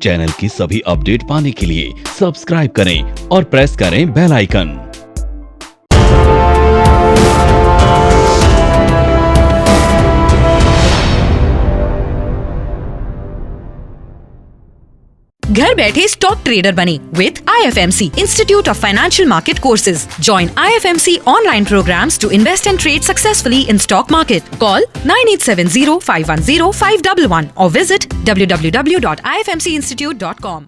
Channel की सभी update पाने के लिए सब्सक्राइब करें और प्रेस करें बेल आइकन। घर बैठे स्टॉक ट्रेडर बने with IFMC Institute of Financial Market Courses. Join IFMC online programs to invest and trade successfully in stock market. Call 9870-510-511 or visit www.ifmcinstitute.com.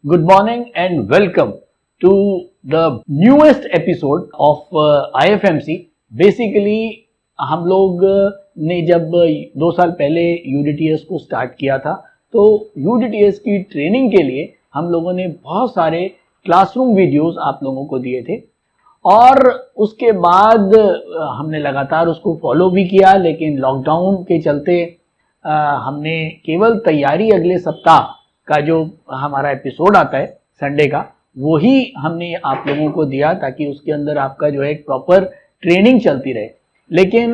Good morning and welcome to the newest episode of IFMC. Basically हम लोग ने जब 2 साल पहले UDTS को start किया था तो UDTS की ट्रेनिंग के लिए हम लोगों ने बहुत सारे क्लासरूम वीडियोस आप लोगों को दिए थे और उसके बाद हमने लगातार उसको फॉलो भी किया, लेकिन लॉकडाउन के चलते हमने केवल तैयारी अगले सप्ताह का जो हमारा एपिसोड आता है संडे का, वही हमने आप लोगों को दिया ताकि उसके अंदर आपका जो है एक प्रॉपर ट्रेनिंग चलती रहे। लेकिन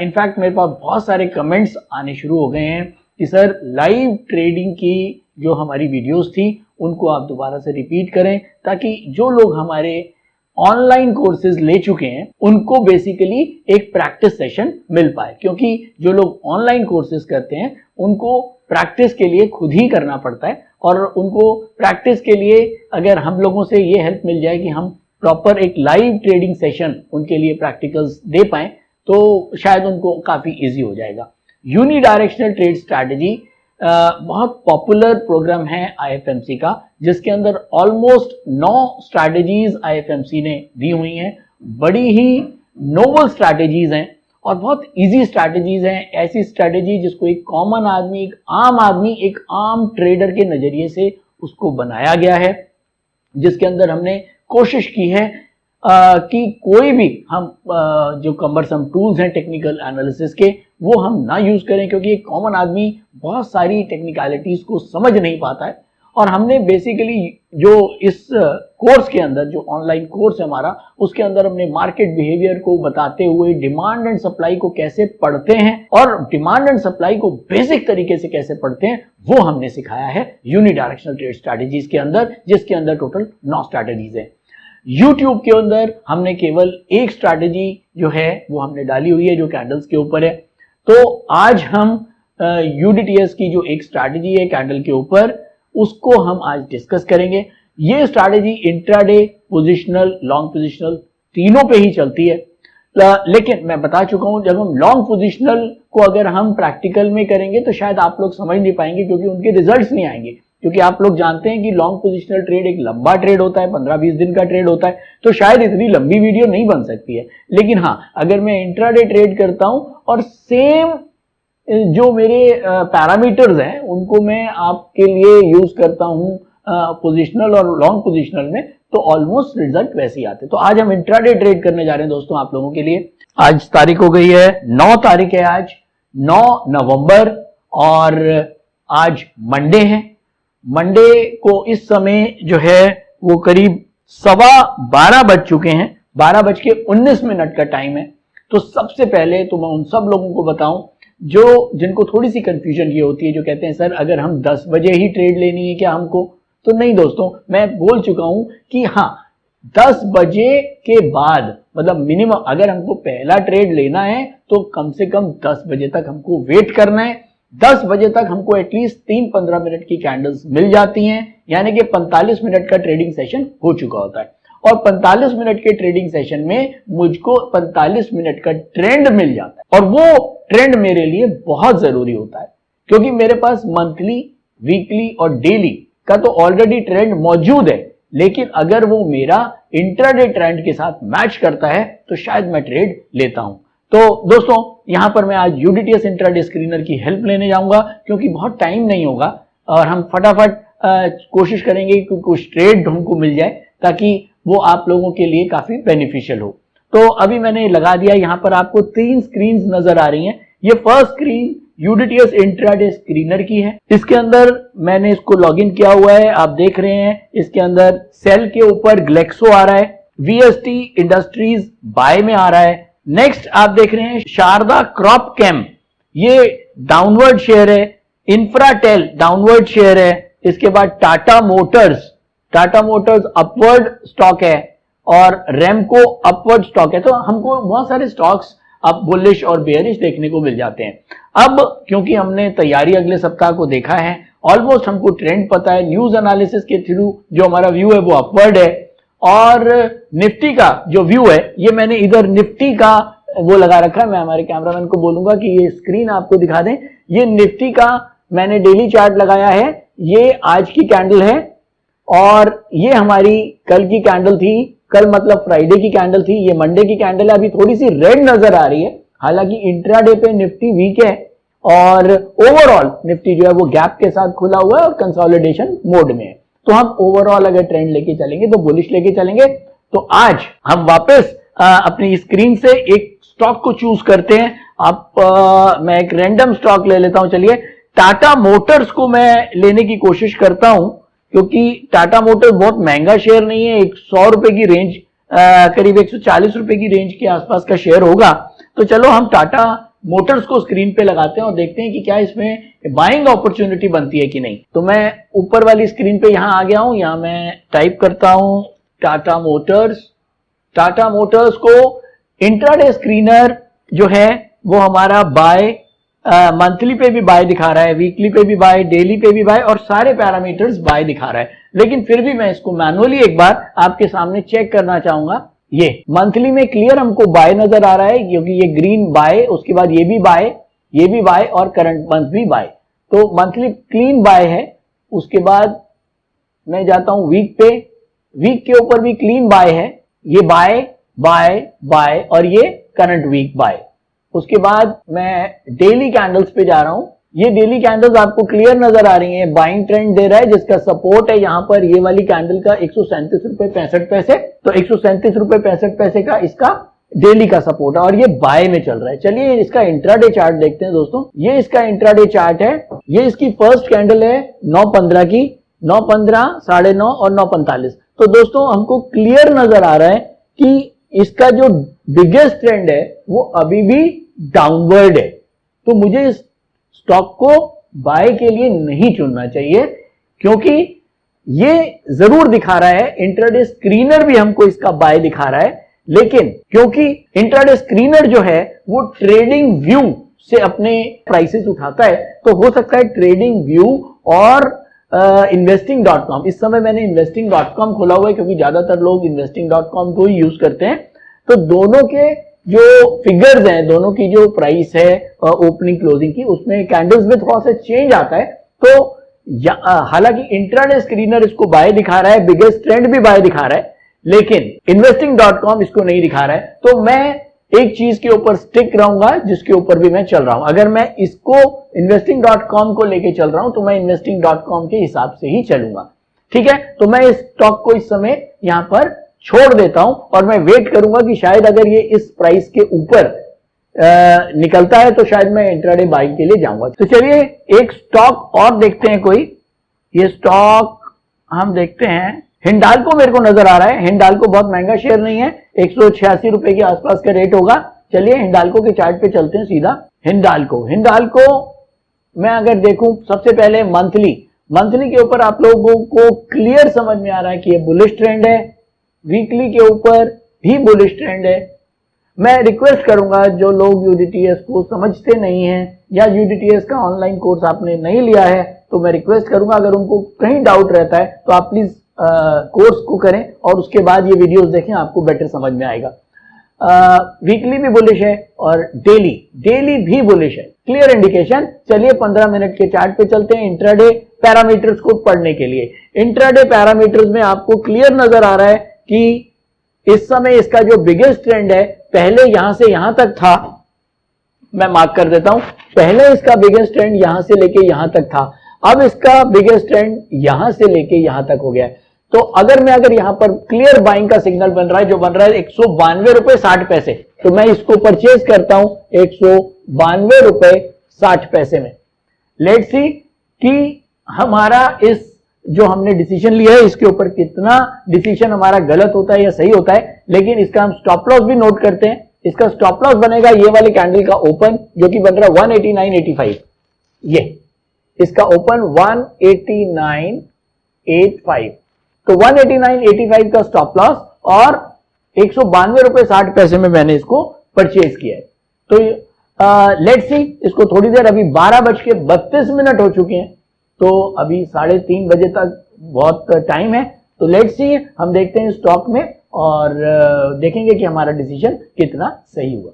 इनफैक्ट मेरे पास बहुत सारे कमेंट्स आने शुरू हो गए हैं कि सर लाइव ट्रेडिंग की जो हमारी वीडियोस थी उनको आप दोबारा से रिपीट करें ताकि जो लोग हमारे ऑनलाइन कोर्सेज ले चुके हैं उनको बेसिकली एक प्रैक्टिस सेशन मिल पाए, क्योंकि जो लोग ऑनलाइन कोर्सेज करते हैं उनको प्रैक्टिस के लिए खुद ही करना पड़ता है और उनको प्रैक्टिस के लिए अगर हम लोगों से ये हेल्प मिल जाए कि हम प्रॉपर एक लाइव ट्रेडिंग सेशन उनके लिए प्रैक्टिकल्स दे पाएं तो शायद उनको काफ़ी ईजी हो जाएगा। यूनिडायरेक्शनल ट्रेड स्ट्रैटेजी बहुत पॉपुलर प्रोग्राम है IFMC का, जिसके अंदर ऑलमोस्ट 9 स्ट्रैटेजीज IFMC ने दी हुई हैं। बड़ी ही नोबल स्ट्रैटेजीज हैं और बहुत इजी स्ट्रैटेजीज हैं, ऐसी स्ट्रैटेजी जिसको एक कॉमन आदमी, एक आम ट्रेडर के नज़रिए से उसको बनाया गया है, जिसके अंदर हमने कोशिश की है कि कोई भी हम जो कम्बरसम टूल्स हैं टेक्निकल एनालिसिस के वो हम ना यूज करें, क्योंकि एक कॉमन आदमी बहुत सारी टेक्निकलिटीज को समझ नहीं पाता है। और हमने बेसिकली जो इस कोर्स के अंदर जो ऑनलाइन कोर्स है हमारा, उसके अंदर हमने मार्केट बिहेवियर को बताते हुए डिमांड एंड सप्लाई को कैसे पढ़ते हैं और डिमांड एंड सप्लाई को बेसिक तरीके से कैसे पढ़ते हैं वो हमने सिखाया है यूनिडायरेक्शनल ट्रेड स्ट्रैटेजीज के अंदर, जिसके अंदर टोटल 9 स्ट्रैटेजीज है। YouTube के अंदर हमने केवल एक स्ट्रैटेजी जो है वो हमने डाली हुई है जो कैंडल्स के ऊपर है। तो आज हम UDTS की जो एक स्ट्रैटेजी है कैंडल के ऊपर, उसको हम आज डिस्कस करेंगे। ये strategy intraday, positional, long positional तीनों पे ही चलती है। लेकिन मैं बता चुका हूं जब हम लॉन्ग पोजिशनल को अगर हम प्रैक्टिकल में करेंगे तो शायद आप लोग समझ नहीं पाएंगे, क्योंकि उनके रिजल्ट्स नहीं आएंगे, क्योंकि आप लोग जानते हैं कि लॉन्ग पोजिशनल ट्रेड एक लंबा ट्रेड होता है, 15-20 दिन का ट्रेड होता है, तो शायद इतनी लंबी वीडियो नहीं बन सकती है। लेकिन हाँ, अगर मैं इंट्राडे ट्रेड करता हूं और सेम जो मेरे पैरामीटर्स हैं उनको मैं आपके लिए यूज करता हूं पोजिशनल और लॉन्ग पोजिशनल में, तो ऑलमोस्ट रिजल्ट वैसे ही आते हैं। तो आज हम इंट्राडे ट्रेड करने जा रहे हैं दोस्तों आप लोगों के लिए। आज तारीख हो गई है 9 तारीख है, आज 9 नवंबर और आज मंडे है। मंडे को इस समय जो है वो करीब 12:15 बज चुके हैं, 12:19 का टाइम है। तो सबसे पहले तो मैं उन सब लोगों को बताऊं जो जिनको थोड़ी सी कंफ्यूजन ये होती है, जो कहते हैं सर अगर हम 10 बजे ही ट्रेड लेनी है क्या हमको? तो नहीं दोस्तों, मैं बोल चुका हूं कि हाँ 10 बजे के बाद मतलब मिनिमम अगर हमको पहला ट्रेड लेना है तो कम से कम 10 बजे तक हमको वेट करना है। 10 बजे तक हमको एटलीस्ट 3-15 मिनट की कैंडल्स मिल जाती हैं, यानी कि 45 मिनट का ट्रेडिंग सेशन हो चुका होता है। और 45 मिनट के ट्रेडिंग सेशन में मुझको 45 मिनट का ट्रेंड मिल जाता है, और वो ट्रेंड मेरे लिए बहुत जरूरी होता है, क्योंकि मेरे पास मंथली, वीकली और डेली का तो ऑलरेडी ट्रेंड मौजूद है, लेकिन अगर वो मेरा इंट्राडे ट्रेंड के साथ मैच करता है तो शायद मैं ट्रेड लेता हूं। तो दोस्तों यहां पर मैं आज UDTS इंट्राडे स्क्रीनर की हेल्प लेने जाऊंगा, क्योंकि बहुत टाइम नहीं होगा और हम फटाफट कोशिश करेंगे कि कुछ ट्रेड हमको मिल जाए ताकि वो आप लोगों के लिए काफी बेनिफिशियल हो। तो अभी मैंने लगा दिया, यहां पर आपको 3 स्क्रीन नजर आ रही हैं। ये first screen UDTS intraday screener की है। इसके अंदर मैंने इसको लॉगिन किया हुआ है, आप देख रहे हैं। इसके अंदर सेल के ऊपर ग्लेक्सो आ रहा है, VST इंडस्ट्रीज बाय में आ रहा है। नेक्स्ट आप देख रहे हैं शारदा क्रॉप केम, ये डाउनवर्ड शेयर है। इंफ्राटेल डाउनवर्ड शेयर है। इसके बाद टाटा मोटर्स अपवर्ड स्टॉक है और रेमको अपवर्ड स्टॉक है। तो हमको बहुत सारे स्टॉक्स अब बुलिश और बेयरिश देखने को मिल जाते हैं। अब क्योंकि हमने तैयारी अगले सप्ताह को देखा है, ऑलमोस्ट हमको ट्रेंड पता है, न्यूज एनालिसिस के थ्रू जो हमारा व्यू है वो अपवर्ड है और निफ्टी का जो व्यू है, ये मैंने इधर निफ्टी का वो लगा रखा है। मैं हमारे कैमरामैन को बोलूंगा कि ये स्क्रीन आपको दिखा दें। ये निफ्टी का मैंने डेली चार्ट लगाया है, ये आज की कैंडल है और ये हमारी कल की कैंडल थी, कल मतलब फ्राइडे की कैंडल थी, ये मंडे की कैंडल है। अभी थोड़ी सी रेड नजर आ रही है, हालांकि इंट्राडे पे निफ्टी वीक है और ओवरऑल निफ्टी जो है वो गैप के साथ खुला हुआ है और कंसोलिडेशन मोड में है। तो हम ओवरऑल अगर ट्रेंड लेके चलेंगे तो बुलिश लेके चलेंगे। तो आज हम वापस अपनी स्क्रीन से एक स्टॉक को चूज करते हैं। मैं एक रैंडम स्टॉक ले लेता हूं। चलिए, टाटा मोटर्स को मैं लेने की कोशिश करता हूं क्योंकि टाटा मोटर्स बहुत महंगा शेयर नहीं है, 100 रुपए की रेंज, करीब 140 रुपए की रेंज के आसपास का शेयर होगा। तो चलो हम टाटा मोटर्स को स्क्रीन पे लगाते हैं और देखते हैं कि क्या इसमें बाइंग अपॉर्चुनिटी बनती है कि नहीं। तो मैं ऊपर वाली स्क्रीन पे यहां आ गया हूं, यहां मैं टाइप करता हूं टाटा मोटर्स को इंट्राडे स्क्रीनर जो है वो हमारा बाय मंथली पे भी बाय दिखा रहा है, वीकली पे भी बाय, डेली पे भी बाय और सारे पैरामीटर्स बाय दिखा रहा है। लेकिन फिर भी मैं इसको मैनुअली एक बार आपके सामने चेक करना चाहूंगा। ये मंथली में क्लियर हमको बाय नजर आ रहा है क्योंकि ये ग्रीन बाय, उसके बाद ये भी बाय और करंट मंथ भी बाय। तो मंथली क्लीन बाय है। उसके बाद मैं जाता हूं वीक पे, वीक के ऊपर भी क्लीन बाय है, ये बाय और ये करंट वीक बाय। उसके बाद मैं डेली कैंडल्स पे जा रहा हूं। ये डेली कैंडल्स आपको क्लियर नजर आ रही हैं, बाइंग ट्रेंड दे रहा है जिसका सपोर्ट है यहां पर ये वाली कैंडल का 137 रुपए 65 पैसे। तो 137 रुपए 65 पैसे का इसका डेली का सपोर्ट है और ये बाय में चल रहा है। चलिए इसका इंट्राडे चार्ट देखते हैं दोस्तों। ये इसका इंट्राडे चार्ट है, ये इसकी फर्स्ट कैंडल है 9:15 की, 9:15, 9:30 और 9:45। तो दोस्तों हमको क्लियर नजर आ रहा है कि इसका जो बिगेस्ट ट्रेंड है वो अभी भी डाउनवर्ड है। तो मुझे इस स्टॉक को बाय के लिए नहीं चुनना चाहिए क्योंकि ये जरूर दिखा रहा है, इंट्राडे स्क्रीनर भी हमको इसका बाय दिखा रहा है, लेकिन क्योंकि इंट्राडे स्क्रीनर जो है वो ट्रेडिंग व्यू से अपने प्राइसेस उठाता है, तो हो सकता है ट्रेडिंग व्यू और investing.com, इस समय मैंने investing.com खोला हुआ है क्योंकि ज्यादातर लोग investing.com को ही यूज करते हैं। तो दोनों के जो फिगर्स हैं, दोनों की जो प्राइस है ओपनिंग क्लोजिंग की, उसमें कैंडल्स में थोड़ा सा चेंज आता है। तो हालांकि इंट्राडे स्क्रीनर इसको बाय दिखा रहा है, बिगेस्ट ट्रेंड भी बाय दिखा रहा है, लेकिन investing.com इसको नहीं दिखा रहा है। तो मैं एक चीज के ऊपर स्टिक रहूंगा जिसके ऊपर भी मैं चल रहा हूं। अगर मैं इसको investing.com को लेके चल रहा हूं तो मैं investing.com के हिसाब से ही चलूंगा। ठीक है, तो मैं इस स्टॉक को इस समय यहां पर छोड़ देता हूं और मैं वेट करूंगा कि शायद अगर ये इस प्राइस के ऊपर निकलता है तो शायद मैं इंट्राडे बाइंग के लिए जाऊंगा। तो चलिए एक स्टॉक और देखते हैं कोई। ये स्टॉक हम देखते हैं, हिंडाल्को मेरे को नजर आ रहा है। हिंडाल्को बहुत महंगा शेयर नहीं है, 186 रुपए के आसपास का रेट होगा। चलिए हिंडाल्को के चार्ट पे चलते हैं सीधा। हिंडाल्को मैं अगर देखूं सबसे पहले मंथली के ऊपर आप लोगों को क्लियर समझ में आ रहा है कि ये बुलिश ट्रेंड है, वीकली के ऊपर भी बुलिश ट्रेंड है। मैं रिक्वेस्ट करूंगा जो लोग यूडीटीएस को समझते नहीं हैं या यूडीटीएस का ऑनलाइन कोर्स आपने नहीं लिया है, तो मैं रिक्वेस्ट करूंगा अगर उनको कहीं डाउट रहता है तो आप प्लीज कोर्स को करें और उसके बाद ये वीडियोस देखें, आपको बेटर समझ में आएगा। वीकली भी बुलिश है और डेली भी बुलिश है, क्लियर इंडिकेशन। चलिए 15 मिनट के चार्ट पे चलते हैं इंट्राडे पैरामीटर्स को पढ़ने के लिए। इंट्राडे पैरामीटर्स में आपको क्लियर नजर आ रहा है कि इस समय इसका जो बिगेस्ट ट्रेंड है पहले यहां से यहां तक था, मैं मार्क कर देता हूं, पहले इसका बिगेस्ट ट्रेंड यहां से लेके यहां तक था, अब इसका बिगेस्ट ट्रेंड यहां से लेके यहां तक हो गया है। तो अगर यहां पर क्लियर बाइंग का सिग्नल बन रहा है, जो बन रहा है 192 रुपए 60 पैसे, तो मैं इसको परचेज करता हूं 192 रुपए 60 पैसे में। लेट्स सी कि हमारा इस जो हमने डिसीजन लिया है इसके ऊपर कितना डिसीजन हमारा गलत होता है या सही होता है। लेकिन इसका हम स्टॉप लॉस भी नोट करते हैं। इसका स्टॉप लॉस बनेगा ये वाले कैंडल का ओपन, जो कि बन रहा है 189.85। ये इसका ओपन 189.85, तो 189.85 का स्टॉप लॉस और 192 रुपए 60 पैसे में मैंने इसको परचेज किया है। तो लेट्स सी, इसको थोड़ी देर, अभी 12:32 हो चुके हैं, तो अभी 3:30 बजे तक बहुत टाइम है। तो लेट्स सी, हम देखते हैं स्टॉक में और देखेंगे कि हमारा डिसीजन कितना सही हुआ।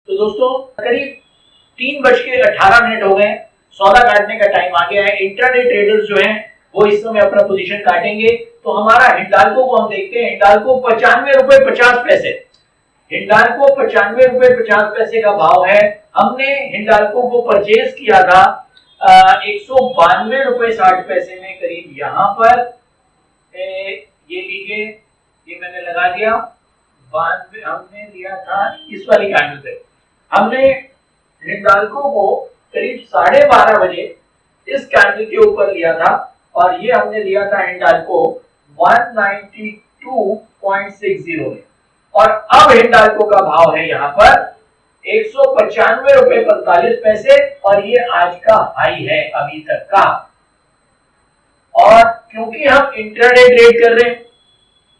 तो दोस्तों करीब 3:18 हो गए, सौदा काटने का टाइम आ गया है। इंट्राडे ट्रेडर्स जो हैं वो इस समय अपना पोजीशन काटेंगे। तो हमारा हिंडाल्को को हम देखते हैं, हिंडाल्को 95 रुपए 50 पैसे, हिंडाल्को 95 रुपए 50 पैसे का भाव है। हमने हिंडाल्को को परचेज किया था 192 रुपए 60 पैसे में, करीब यहां पर ये लीजिए, ये मैंने लगा दिया। 92 हमने लिया था इस वाली कैंडल पे, हमने हिंडाल्को को करीब 12:30 बजे इस कैंडल के ऊपर लिया था और ये हमने लिया था हिंडाल्को 192.60 में, और अब हिंडाल्को का भाव है यहाँ पर 195 रुपए 45 पैसे, और ये आज का हाई है अभी तक का। और क्योंकि हम इंट्राडे ट्रेड कर रहे हैं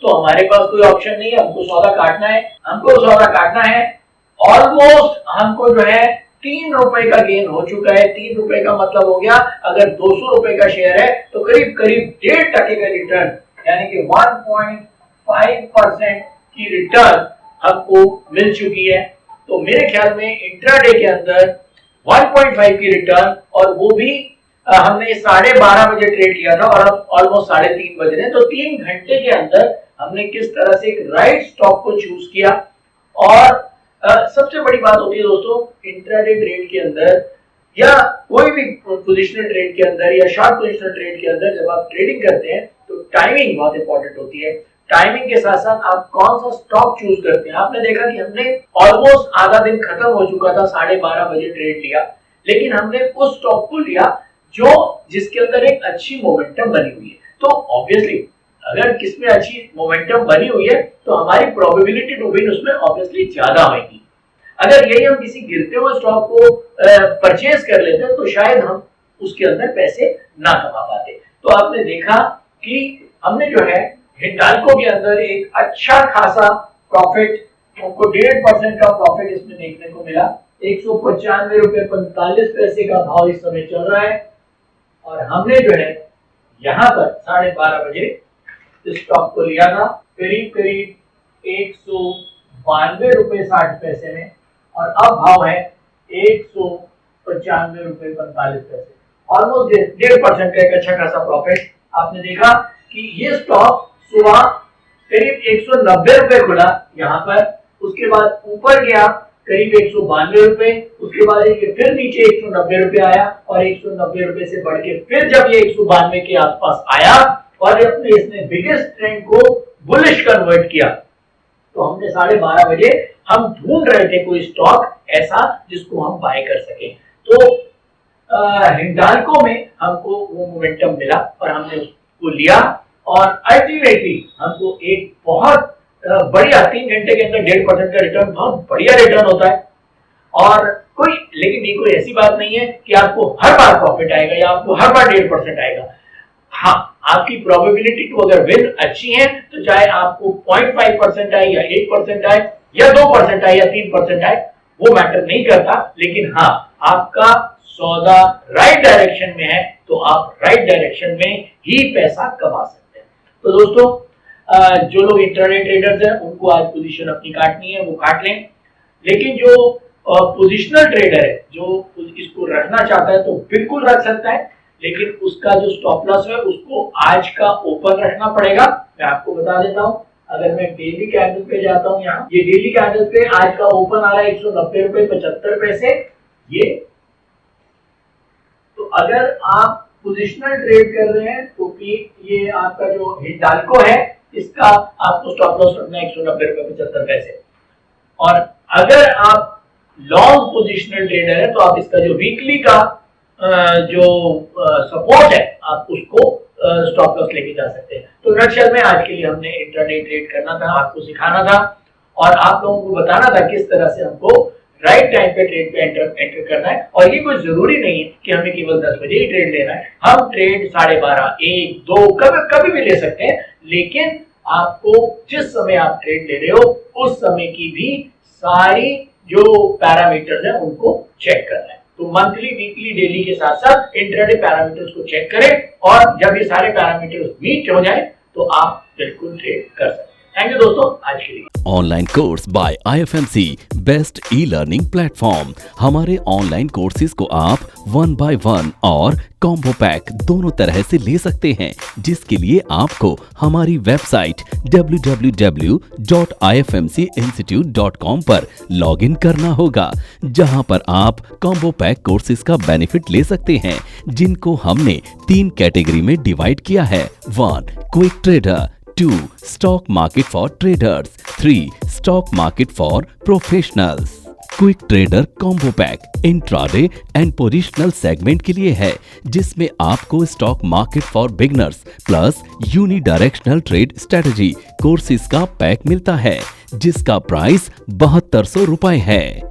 तो हमारे पास कोई ऑप्शन नहीं है, हमको सौदा काटना है, ऑलमोस्ट हमको जो है 3 रुपए का गेन हो चुका है। 3 रुपए का मतलब हो गया, अगर 200 रुपए का शेयर है तो करीब 1.5% का रिटर्न, यानी कि 1.5% की रिटर्न हमको मिल चुकी है। तो मेरे ख्याल में इंट्राडे के अंदर 1.5 की रिटर्न, और वो भी हमने 12:30 बजे ट्रेड किया था और अब ऑलमोस्ट 3:30 बज रहे हैं, तो 3 घंटे के अंदर हमने किस तरह से एक राइट स्टॉक को चूज किया। और सबसे बड़ी बात होती है दोस्तों इंट्राडे ट्रेड के अंदर या कोई भी पोजिशनल ट्रेड के अंदर या शॉर्ट पोजिशनल ट्रेड के अंदर, जब आप ट्रेडिंग करते हैं तो टाइमिंग बहुत इंपॉर्टेंट होती है। टाइमिंग के साथ साथ आप कौन सा स्टॉक चूज करते हैं। आपने देखा कि हमने ऑलमोस्ट आधा दिन खत्म हो चुका था, 12:30 बजे ट्रेड लिया, लेकिन हमने उस स्टॉक को लिया जो जिसके अंदर एक अच्छी मोमेंटम बनी हुई है। तो ऑब्वियसली अगर किसमें अच्छी मोमेंटम बनी हुई है तो हमारी प्रोबेबिलिटी टू विन उसमें ऑब्वियसली ज्यादा होगी। अगर यही हम किसी गिरते हुए स्टॉक को परचेज कर लेते हैं तो शायद हम उसके अंदर पैसे ना कमा पाते। तो आपने देखा कि हमने जो है हिंडाल्को के अंदर एक अच्छा खासा प्रॉफिट, हमको 1.5% का प्रॉफिट इसमें देखने को मिला। 195 रुपए 45 पैसे का भाव इस समय चल रहा है, और हमने जो है यहाँ पर 12:30 बजे इस स्टॉक को लिया था करीब 192 रुपए 60 पैसे में, और अब भाव है 195 रुपए 45 पैसे, ऑलमोस्ट 1.5% का एक अच्छा खासा प्रॉफिट। आपने देखा कि ये स्टॉक सुबह करीब 190 रुपए खुला यहाँ पर, उसके बाद ऊपर गया करीब 192 रुपए, उसके बाद ये फिर नीचे 190 रुपए आया, और 190 रुपए से बढ़ के फिर जब ये 192 के आसपास आया और अपने इसने बिगेस्ट ट्रेंड को बुलिश कन्वर्ट किया, तो हमने 12:30 बजे हम ढूंढ रहे थे कोई स्टॉक ऐसा जिसको हम बाय कर सके। तो हिंडाल्को में हमको वो मोमेंटम मिला और हमने उसको लिया, और अल्टीमेटली हमको एक बहुत बढ़िया 3 घंटे के अंदर 1.5% का रिटर्न, बहुत बढ़िया रिटर्न होता है। और लेकिन ये कोई ऐसी बात नहीं है कि आपको हर बार प्रॉफिट आएगा या आपको हर बार 1.5% आएगा। हाँ, आपकी प्रोबेबिलिटी टू अगर विन अच्छी है तो चाहे आपको 0.5% आए या 1% आए या 2% आए या 3% आए, वो मैटर नहीं करता। लेकिन हाँ, आपका सौदा राइट डायरेक्शन में है तो आप राइट डायरेक्शन में ही पैसा कमा सकते हैं। तो दोस्तों जो लोग इंट्राडे ट्रेडर्स हैं उनको आज पोजीशन अपनी काटनी है वो काट लें, लेकिन जो पोजीशनल ट्रेडर है जो इसको रखना चाहता है तो बिल्कुल रख सकता है, लेकिन उसका जो स्टॉप लॉस है उसको आज का ओपन रखना पड़ेगा। मैं आपको बता देता हूं, अगर मैं डेली कैंडल पे जाता हूं, यहाँ ये डेली कैंडल पे आज का ओपन आ रहा है 190 रुपए 75 पैसे। ये तो अगर आप पोजिशनल ट्रेड कर रहे हैं तो ये आपका जो हिंडाल्को है इसका आपको स्टॉप लॉस रखना है 190 रुपए 75 पैसे। और अगर आप लॉन्ग पोजिशनल ट्रेडर है तो आप इसका जो वीकली का जो सपोर्ट है आप उसको स्टॉप लॉस लेके जा सकते हैं। तो नटशेल में आज के लिए हमने इंट्राडे ट्रेड करना था, आपको सिखाना था और आप लोगों को बताना था किस तरह से हमको राइट टाइम पे ट्रेड पे एंटर करना है। और ये कोई जरूरी नहीं है कि हमें केवल 10 बजे ही ट्रेड लेना है, हम ट्रेड 12:30, 1, 2 कभी भी ले सकते हैं, लेकिन आपको जिस समय आप ट्रेड ले रहे हो उस समय की भी सारी जो पैरामीटर्स हैं उनको चेक करना है। तो मंथली, वीकली, डेली के साथ साथ इंट्राडे पैरामीटर्स को चेक करें, और जब ये सारे पैरामीटर्स मीट हो जाए तो आप बिल्कुल ट्रेड कर सकते हैं। थैंक यू दोस्तों, आज के लिए। Online course by IFMC, best e learning platform. हमारे ऑनलाइन कोर्सेज को आप 1 by 1 और कॉम्बो पैक दोनों तरह से ले सकते हैं, जिसके लिए आपको हमारी वेबसाइट www.ifmcinstitute.com पर लॉगिन करना होगा, जहां पर आप कॉम्बो पैक कोर्सेज का बेनिफिट ले सकते हैं, जिनको हमने 3 कैटेगरी में डिवाइड किया है। 1 quick trader, 2 stock market for traders, 3 stock market for professionals. Quick trader combo pack intraday and positional segment के लिए है, जिसमें आपको stock market for beginners plus unidirectional trade strategy courses का पैक मिलता है, जिसका प्राइस 7200 रुपए है।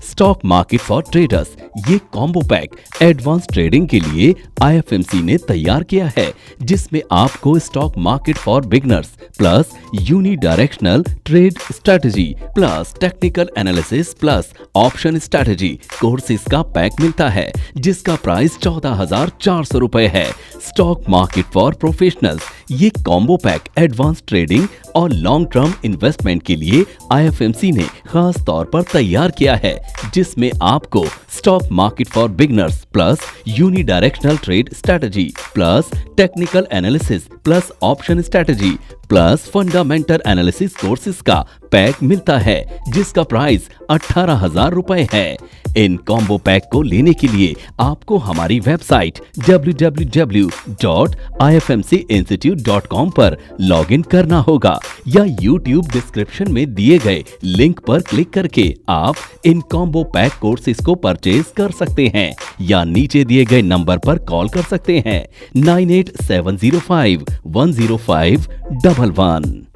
स्टॉक मार्केट फॉर ट्रेडर्स ये कॉम्बो पैक एडवांस ट्रेडिंग के लिए IFMC ने तैयार किया है, जिसमें आपको stock market for beginners plus unidirectional trade strategy plus technical analysis plus option strategy courses का पैक मिलता है, जिसका प्राइस 14,400 रुपए है। स्टॉक मार्केट फॉर प्रोफेशनल्स ये कॉम्बो पैक एडवांस ट्रेडिंग और लॉन्ग टर्म इन्वेस्टमेंट के लिए IFMC ने खास तौर पर तैयार किया है, जिसमें आपको stock market for beginners plus unidirectional trade strategy plus technical analysis plus option strategy plus fundamental analysis courses का पैक मिलता है, जिसका प्राइस 18,000 रुपए है। इन कॉम्बो पैक को लेने के लिए आपको हमारी वेबसाइट www.ifmcinstitute.com पर लॉगिन करना होगा, या YouTube डिस्क्रिप्शन में दिए गए लिंक पर क्लिक करके आप इन कॉम्बो पैक कोर्सेज को परचेज कर सकते हैं, या नीचे दिए गए नंबर पर कॉल कर सकते हैं 9870510511।